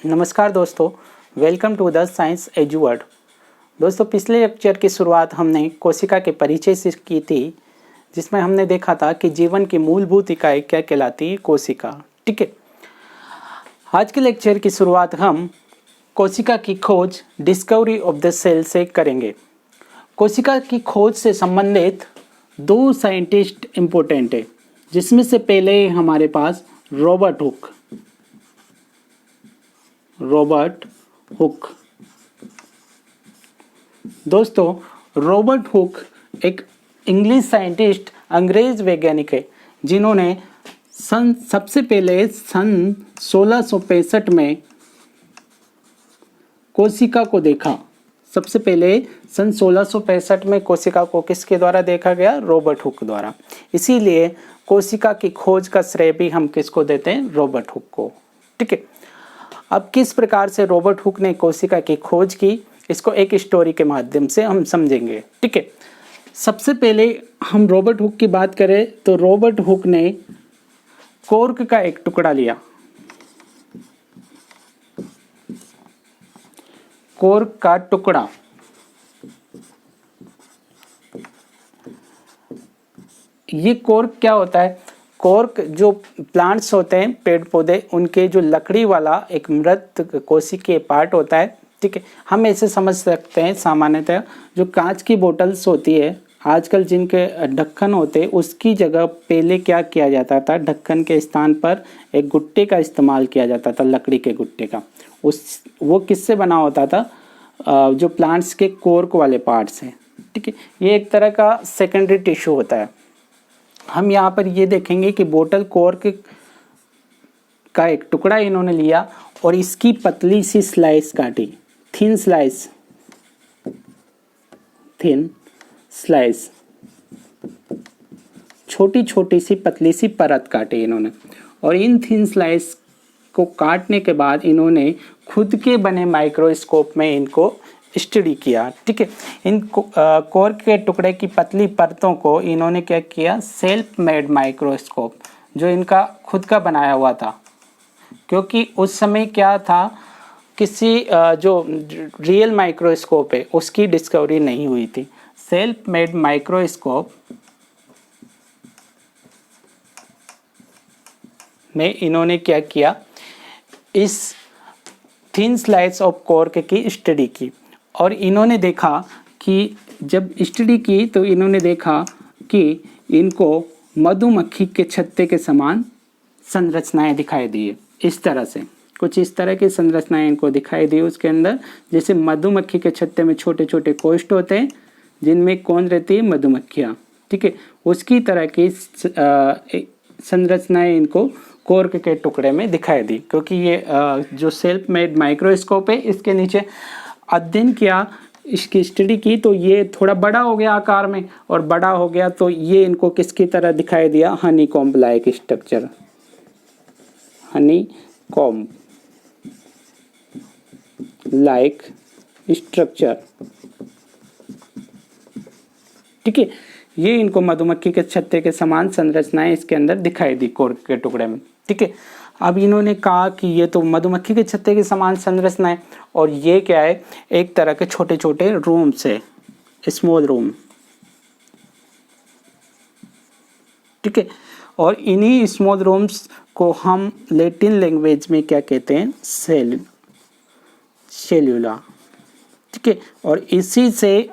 नमस्कार दोस्तों, welcome to the science एजुवर्ड। दोस्तों, पिछले लेक्चर की शुरुआत हमने कोशिका के परिचय से की थी, जिसमें हमने देखा था कि जीवन की मूलभूत इकाई क्या कहलाती है, कोशिका। ठीक है, आज के लेक्चर की शुरुआत हम कोशिका की खोज डिस्कवरी ऑफ द सेल से करेंगे। कोशिका की खोज से संबंधित दो साइंटिस्ट इम्पोर्टेंट है, जिसमें से पहले हमारे पास रॉबर्ट हुक। दोस्तों, रॉबर्ट हुक एक इंग्लिश साइंटिस्ट, अंग्रेज वैज्ञानिक है, जिन्होंने सबसे पहले सन 1665 में कोशिका को देखा। सबसे पहले सन 1665 में कोशिका को किसके द्वारा देखा गया? रॉबर्ट हुक द्वारा। इसीलिए कोशिका की खोज का श्रेय भी हम किसको देते हैं? रॉबर्ट हुक को। ठीक है, अब किस प्रकार से रॉबर्ट हुक ने कोशिका की खोज की, इसको एक स्टोरी के माध्यम से हम समझेंगे। ठीक है, सबसे पहले हम रॉबर्ट हुक की बात करें तो रॉबर्ट हुक ने कॉर्क का एक टुकड़ा लिया। कॉर्क का टुकड़ा, ये कॉर्क क्या होता है? कॉर्क जो प्लांट्स होते हैं, पेड़ पौधे, उनके जो लकड़ी वाला एक मृत कोशिकीय पार्ट होता है। ठीक है, हम ऐसे समझ सकते हैं सामान्यतः जो कांच की बोतल्स होती है, आजकल जिनके ढक्कन होते हैं, उसकी जगह पहले क्या किया जाता था? ढक्कन के स्थान पर एक गुट्टे का इस्तेमाल किया जाता था, लकड़ी के गुट्टे का। वो किससे बना होता था? जो प्लांट्स के कॉर्क वाले पार्ट्स हैं। ठीक है, ये एक तरह का सेकेंडरी टिश्यू होता है। हम यहाँ पर ये देखेंगे कि बोतल कॉर्क का एक टुकड़ा इन्होंने लिया और इसकी पतली सी स्लाइस काटी, थिन स्लाइस, छोटी छोटी सी पतली सी परत काटी इन्होंने। और इन थिन स्लाइस को काटने के बाद इन्होंने खुद के बने माइक्रोस्कोप में इनको स्टडी किया। ठीक है, इन कॉर्क के टुकड़े की पतली परतों को इन्होंने क्या किया? सेल्फ मेड माइक्रोस्कोप, जो इनका खुद का बनाया हुआ था, क्योंकि उस समय क्या था, किसी जो रियल माइक्रोस्कोप है उसकी डिस्कवरी नहीं हुई थी। सेल्फ मेड माइक्रोस्कोप में इन्होंने क्या किया? इस थिन स्लाइस ऑफ कॉर्क की स्टडी की और इन्होंने देखा कि जब स्टडी की तो इन्होंने देखा कि इनको मधुमक्खी के छत्ते के समान संरचनाएं दिखाई दी। इस तरह से कुछ इस तरह की संरचनाएं इनको दिखाई दी उसके अंदर, जैसे मधुमक्खी के छत्ते में छोटे छोटे कोष्ठ होते हैं जिनमें कौन रहती है? मधुमक्खियाँ। ठीक है, उसकी तरह की संरचनाएं इनको कॉर्क के टुकड़े में दिखाई दी, क्योंकि ये जो सेल्फ मेड माइक्रोस्कोप है, इसके नीचे अध्ययन किया, इसकी स्टडी की, तो ये थोड़ा बड़ा हो गया आकार में, और बड़ा हो गया तो ये इनको किसकी तरह दिखाई दिया? Honey comb like structure, honeycomb like structure. ठीक है, ये इनको मधुमक्खी के छत्ते के समान संरचनाएं इसके अंदर दिखाई दी कॉर्क के टुकड़े में। ठीक है, अब इन्होंने कहा कि ये तो मधुमक्खी के छत्ते के समान संरचना है, और ये क्या है? एक तरह के छोटे छोटे रूम्स है, स्मॉल रूम। ठीक है, और इन्हीं स्मॉल रूम्स को हम लैटिन लैंग्वेज में क्या कहते हैं? सेल्यूला। ठीक है, और इसी से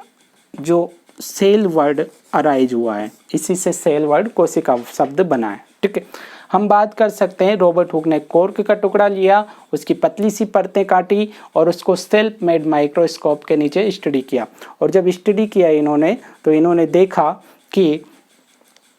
जो सेल वर्ड अराइज हुआ है, इसी से सेल वर्ड कोशिका शब्द बना है। ठीक है, हम बात कर सकते हैं रॉबर्ट हुक ने कॉर्क का टुकड़ा लिया, उसकी पतली सी परतें काटी और उसको सेल्फ मेड माइक्रोस्कोप के नीचे स्टडी किया। और जब स्टडी किया इन्होंने, तो इन्होंने देखा कि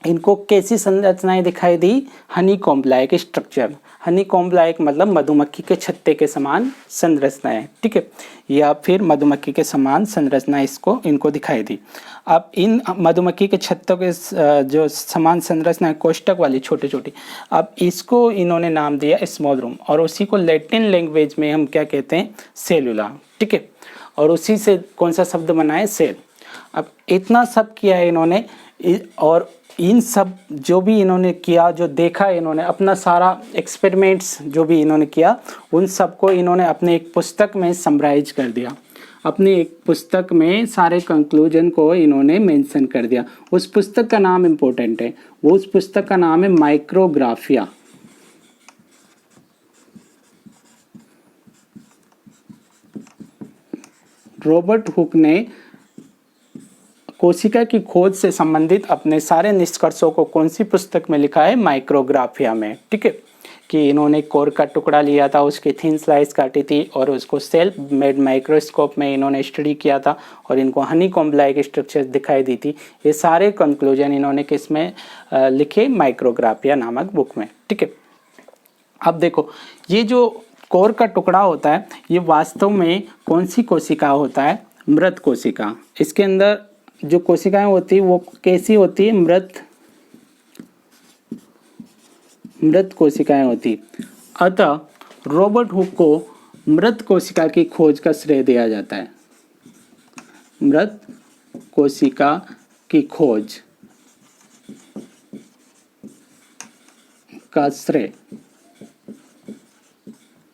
इनको कैसी संरचनाएं दिखाई दी? Honeycomb like structure. Honeycomb like मतलब मधुमक्खी के छत्ते के समान संरचनाएं। ठीक है, या फिर मधुमक्खी के समान संरचना इनको दिखाई दी। अब इन मधुमक्खी के छत्तों के जो समान संरचना कोष्ठक वाली छोटी छोटी, अब इसको इन्होंने नाम दिया स्मॉल रूम, और उसी को लैटिन लैंग्वेज में हम क्या कहते हैं? सेलुला। ठीक है, और उसी से कौन सा शब्द बना है? सेल। अब इतना सब किया है इन्होंने, और इन सब जो भी इन्होंने किया, जो देखा इन्होंने, अपना सारा एक्सपेरिमेंट्स जो भी इन्होंने किया, उन सबको इन्होंने अपने एक पुस्तक में समराइज कर दिया। अपनी एक पुस्तक में सारे कंक्लूजन को इन्होंने मेंशन कर दिया। उस पुस्तक का नाम इम्पोर्टेंट है, वो उस पुस्तक का नाम है माइक्रोग्राफिया। रॉबर्ट हुक ने कोशिका की खोज से संबंधित अपने सारे निष्कर्षों को कौन सी पुस्तक में लिखा है? माइक्रोग्राफिया में। ठीक है, कि इन्होंने कोर का टुकड़ा लिया था, उसकी थिन स्लाइस काटी थी और उसको सेल्फ मेड माइक्रोस्कोप में इन्होंने स्टडी किया था और इनको हनीकॉम्ब लाइक स्ट्रक्चर दिखाई दी थी। ये सारे कंक्लूजन इन्होंने किस में लिखे? माइक्रोग्राफिया नामक बुक में। ठीक है, अब देखो ये जो कोर का टुकड़ा होता है ये वास्तव में कौन सी कोशिका होता है? मृत कोशिका। इसके अंदर जो कोशिकाएं होती है वो कैसी होती है? मृत कोशिकाएं होती। अतः रॉबर्ट हुक को मृत कोशिका की खोज का श्रेय दिया जाता है। मृत कोशिका की खोज का श्रेय।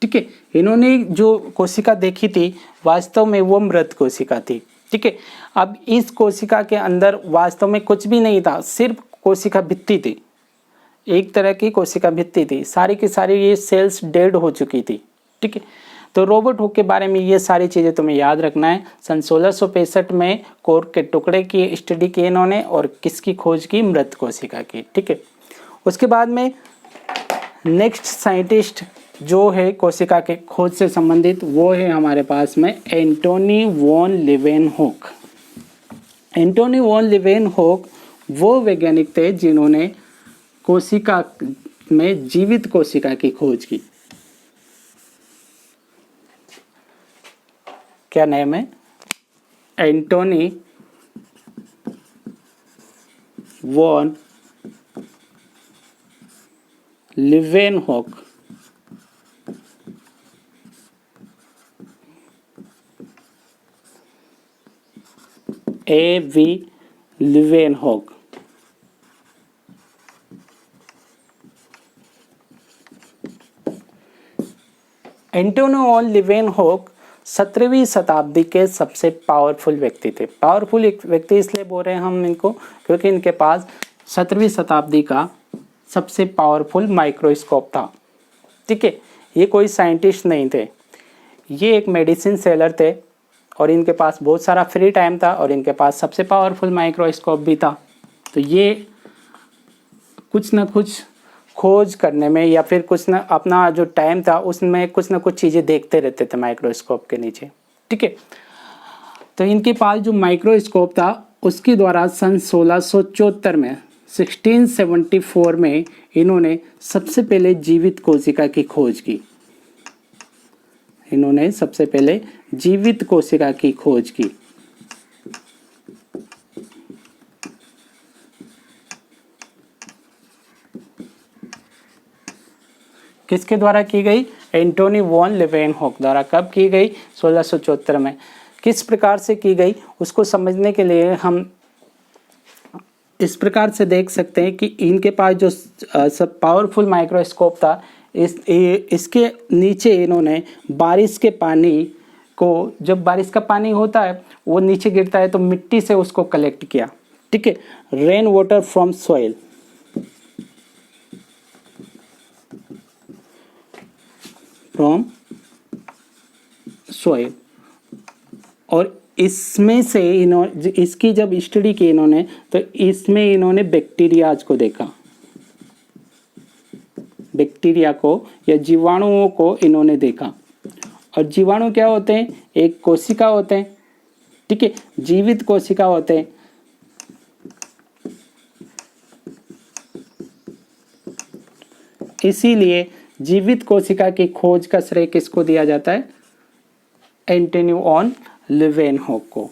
ठीक है, इन्होंने जो कोशिका देखी थी वास्तव में वो मृत कोशिका थी। ठीक है, अब इस कोशिका के अंदर वास्तव में कुछ भी नहीं था, सिर्फ कोशिका भित्ति थी, एक तरह की कोशिका भित्ति थी, सारी की सारी ये सेल्स डेड हो चुकी थी। ठीक है, तो रॉबर्ट हुक के बारे में ये सारी चीज़ें तुम्हें याद रखना है। सन 1665 में कोर के टुकड़े की स्टडी की इन्होंने और किसकी खोज की? मृत कोशिका की। ठीक है, उसके बाद में नेक्स्ट साइंटिस्ट जो है कोशिका के खोज से संबंधित वो है हमारे पास में Antony van Leeuwenhoek. Antonie van Leeuwenhoek वो वैज्ञानिक थे जिन्होंने कोशिका में जीवित कोशिका की खोज की। क्या नाम है? Antonie van Leeuwenhoek. A.V. Leeuwenhoek. Antonie van Leeuwenhoek 17वीं शताब्दी के सबसे पावरफुल व्यक्ति थे। पावरफुल एक व्यक्ति इसलिए बोल रहे हैं हम इनको क्योंकि इनके पास 17वीं शताब्दी का सबसे पावरफुल माइक्रोस्कोप था। ठीक है, ये कोई साइंटिस्ट नहीं थे, ये एक मेडिसिन सेलर थे और इनके पास बहुत सारा फ्री टाइम था और इनके पास सबसे पावरफुल माइक्रोस्कोप भी था। तो ये कुछ ना कुछ खोज करने में या फिर कुछ ना अपना जो टाइम था उसमें कुछ ना कुछ चीज़ें देखते रहते थे माइक्रोस्कोप के नीचे। ठीक है, तो इनके पास जो माइक्रोस्कोप था उसके द्वारा सन 1674 में 1674 में इन्होंने सबसे पहले जीवित कोशिका की खोज की। इन्होंने सबसे पहले जीवित कोशिका की खोज की। किसके द्वारा की गई? एंटोनी वॉन लीवेनहॉक द्वारा। कब की गई? 1674 में। किस प्रकार से की गई उसको समझने के लिए हम इस प्रकार से देख सकते हैं कि इनके पास जो सब पावरफुल माइक्रोस्कोप था इसके नीचे इन्होंने बारिश के पानी को, जब बारिश का पानी होता है वो नीचे गिरता है तो मिट्टी से उसको कलेक्ट किया। ठीक है, rain water from soil. From soil और इसमें से इन्होंने इसकी जब स्टडी की इन्होंने तो इसमें इन्होंने बैक्टीरियाज को देखा। बैक्टीरिया को या जीवाणुओं को इन्होंने देखा। और जीवाणु क्या होते हैं? एक कोशिका होते हैं। ठीक है, जीवित कोशिका होते हैं। इसीलिए जीवित कोशिका की खोज का श्रेय किसको दिया जाता है? एंटोनी वॉन लीवेनहॉक को।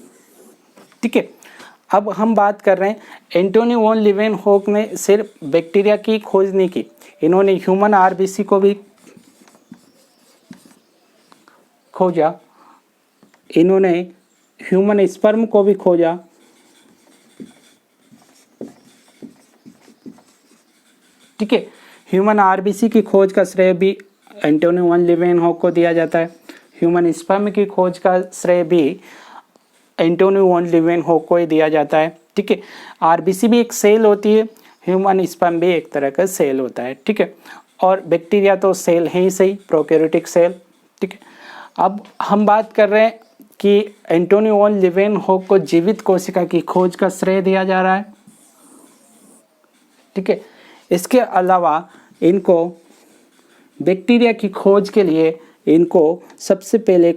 ठीक है, अब हम बात कर रहे हैं एंटोनी वॉन लीवेनहॉक ने सिर्फ बैक्टीरिया की खोज नहीं की, इन्होंने ह्यूमन आरबीसी को भी खोजा, इन्होंने ह्यूमन स्पर्म को भी खोजा, ठीक है। ह्यूमन आरबीसी की खोज का श्रेय भी एंटोनी वन लीeuwenhoek को दिया जाता है। ह्यूमन स्पर्म की खोज का श्रेय भी एंटोनी वन लीeuwenhoek को ही दिया जाता है, ठीक है। आरबीसी भी एक सेल होती है, ह्यूमन स्पर्म भी एक तरह का सेल होता है, ठीक है। और बैक्टीरिया तो सेल है ही सही, प्रोकैरियोटिक सेल, ठीक है। अब हम बात कर रहे हैं कि एंटोनी वन लीeuwenhoek को जीवित कोशिका की खोज का श्रेय दिया जा रहा है, ठीक है। इसके अलावा इनको बैक्टीरिया की खोज के लिए इनको सबसे पहले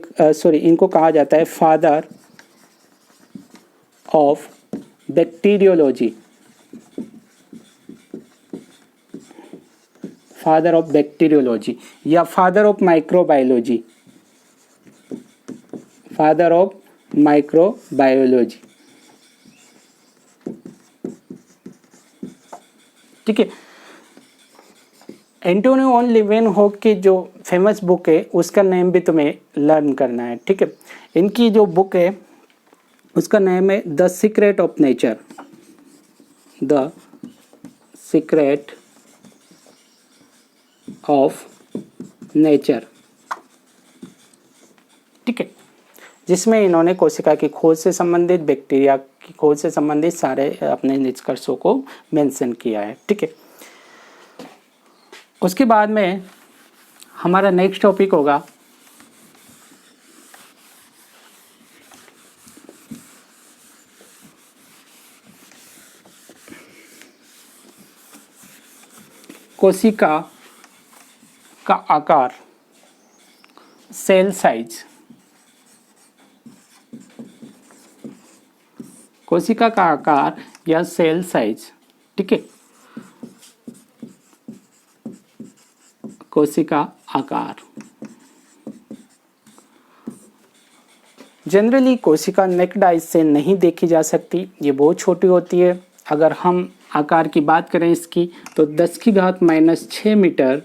इनको कहा जाता है father of bacteriology, father of bacteriology या father of microbiology, father of microbiology, ठीक है। एंटोनी वन लीeuwenhoek की जो फेमस बुक है उसका नेम भी तुम्हें लर्न करना है, ठीक है। इनकी जो बुक है उसका नेम है the secret of nature, the secret of nature, ठीक है। जिसमें इन्होंने कोशिका की खोज से संबंधित, बैक्टीरिया की खोज से संबंधित सारे अपने निष्कर्षों को मेंशन किया है, ठीक है। उसके बाद में हमारा नेक्स्ट टॉपिक होगा कोशिका का आकार, सेल साइज। कोशिका का आकार या सेल साइज, ठीक है। कोशिका आकार जनरली कोशिका नेक्ड आइज से नहीं देखी जा सकती, ये बहुत छोटी होती है। अगर हम आकार की बात करें इसकी तो 10⁻⁻6 मीटर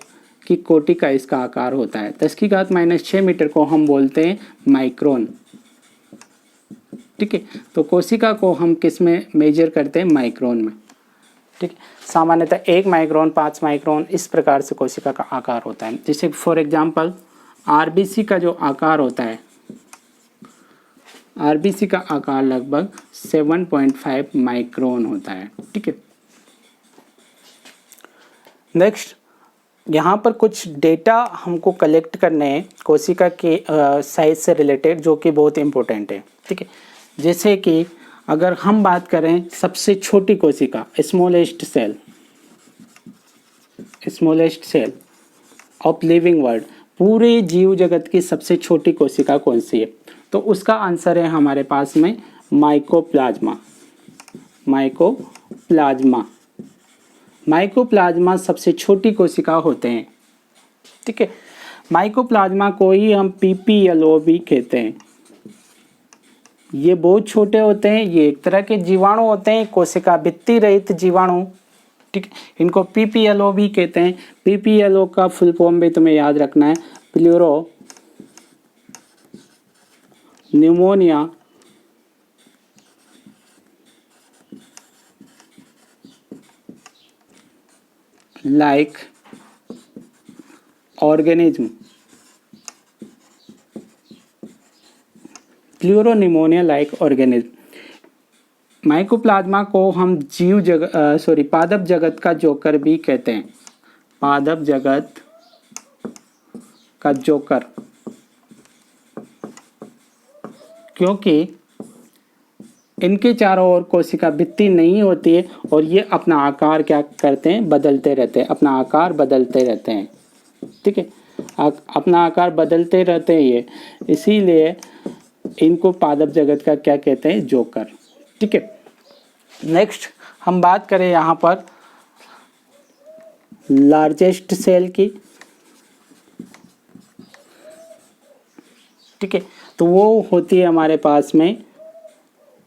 की कोटि का इसका आकार होता है। 10⁻⁻6 मीटर को हम बोलते हैं माइक्रोन, ठीक है। तो कोशिका को हम किस में मेजर करते हैं? माइक्रोन में, ठीक है। सामान्यतः 1 माइक्रोन, 5 माइक्रोन, इस प्रकार से कोशिका का आकार होता है। जैसे फॉर एग्जांपल आरबीसी का जो आकार होता है, आरबीसी का आकार लगभग 7.5 माइक्रोन होता है, ठीक है। नेक्स्ट, यहाँ पर कुछ डेटा हमको कलेक्ट करने हैं कोशिका के साइज से रिलेटेड, जो कि बहुत इम्पोर्टेंट है, ठीक है। जैसे कि अगर हम बात करें सबसे छोटी कोशिका, smallest cell of living world, पूरे जीव जगत की सबसे छोटी कोशिका कौन सी है? तो उसका आंसर है हमारे पास में माइकोप्लाज्मा। माइकोप्लाज्मा सबसे छोटी कोशिका होते हैं, ठीक है। माइकोप्लाज्मा को ही हम पीपीएलओ भी कहते हैं। ये बहुत छोटे होते हैं, ये एक तरह के जीवाणु होते हैं, कोशिका भित्ति रहित जीवाणु, ठीक है। इनको पीपीएलओ भी कहते हैं। पीपीएलओ का फुल फॉर्म भी तुम्हें याद रखना है, pleuro pneumonia like organism, pleuropneumonia like organism. Mycoplasma को हम पादप जगत का जोकर भी कहते हैं, पादप जगत का जोकर, क्योंकि इनके चारों ओर कोशिका भित्ति नहीं होती है और ये अपना आकार क्या करते हैं? बदलते रहते हैं, अपना आकार बदलते रहते हैं, ठीक है। अपना आकार बदलते रहते हैं ये, इसीलिए इनको पादप जगत का क्या कहते हैं? जोकर, ठीक है। नेक्स्ट हम बात करें यहाँ पर लार्जेस्ट सेल की, ठीक है। तो वो होती है हमारे पास में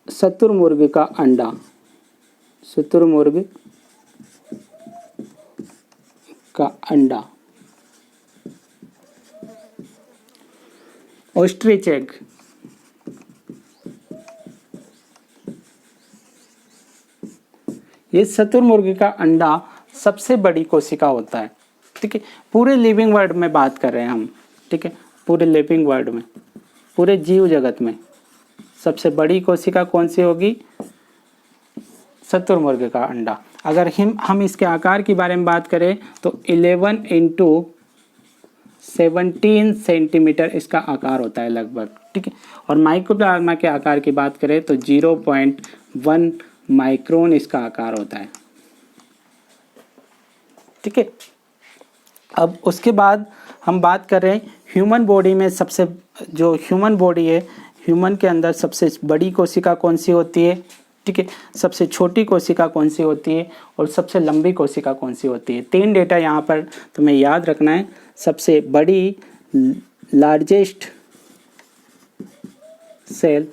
शुतुरमुर्ग का अंडा, शुतुरमुर्ग का अंडा, ऑस्ट्रिच एग, ये शुतुरमुर्ग का अंडा सबसे बड़ी कोशिका होता है। ठीक है, पूरे लिविंग वर्ल्ड में बात कर रहे हैं हम। ठीक है, पूरे लिविंग वर्ल्ड में, पूरे जीव जगत में सबसे बड़ी कोशिका कौन सी होगी? शुतुरमुर्ग का अंडा। अगर हम इसके आकार के बारे में बात करें तो 11 इंटू 17 सेंटीमीटर इसका आकार होता है लगभग। ठीक है, और माइक्रोप्लाज्मा के आकार की बात करें तो 0.1 माइक्रोन इसका आकार होता है। ठीक है, अब उसके बाद हम बात कर रहे हैं ह्यूमन बॉडी में सबसे, जो ह्यूमन बॉडी है, ह्यूमन के अंदर सबसे बड़ी कोशिका कौन सी होती है? ठीक है, सबसे छोटी कोशिका कौन सी होती है और सबसे लंबी कोशिका कौन सी होती है? 3 डेटा यहाँ पर तुम्हें याद रखना है। सबसे बड़ी लार्जेस्ट सेल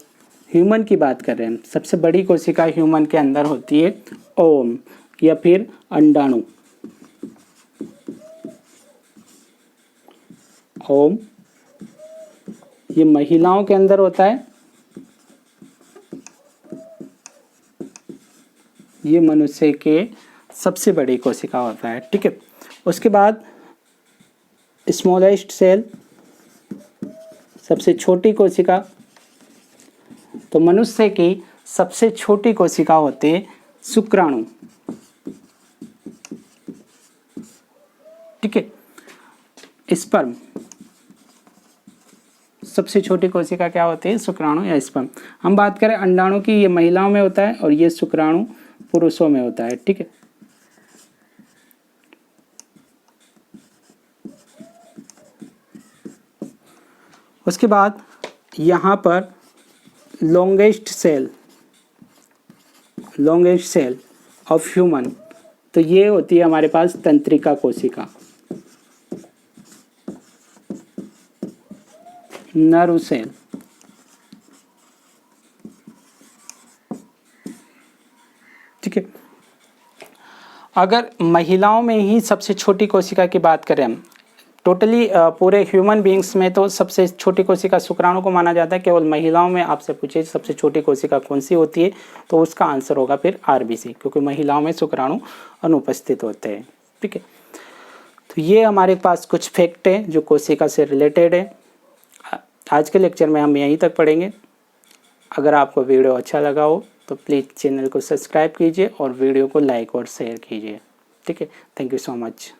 ह्यूमन की बात कर रहे हैं, सबसे बड़ी कोशिका ह्यूमन के अंदर होती है ओम या फिर अंडाणु। ओम ये महिलाओं के अंदर होता है, ये मनुष्य के सबसे बड़ी कोशिका होता है। ठीक है, उसके बाद स्मॉलेस्ट सेल सबसे छोटी कोशिका, तो मनुष्य की सबसे छोटी कोशिका होती है शुक्राणु। ठीक है, स्पर्म सबसे छोटी कोशिका क्या होती है? शुक्राणु या स्पर्म। हम बात करें अंडाणु की, ये महिलाओं में होता है और ये शुक्राणु पुरुषों में होता है। ठीक है, उसके बाद यहाँ पर लॉन्गेस्ट सेल ऑफ ह्यूमन, तो ये होती है हमारे पास तंत्रिका कोशिका, नर्व सेल। ठीक है, अगर महिलाओं में ही सबसे छोटी कोशिका की बात करें हम, टोटली पूरे ह्यूमन बीइंग्स में तो सबसे छोटी कोशिका शुक्राणु को माना जाता है। केवल महिलाओं में आपसे पूछे सबसे छोटी कोशिका कौन सी होती है, तो उसका आंसर होगा फिर आरबीसी, क्योंकि महिलाओं में शुक्राणु अनुपस्थित होते हैं। ठीक है, तो ये हमारे पास कुछ फैक्ट है जो कोशिका से रिलेटेड है। आज के लेक्चर में हम यहीं तक पढ़ेंगे। अगर आपको वीडियो अच्छा लगा हो तो प्लीज़ चैनल को सब्सक्राइब कीजिए और वीडियो को लाइक और शेयर कीजिए। ठीक है, थैंक यू सो मच।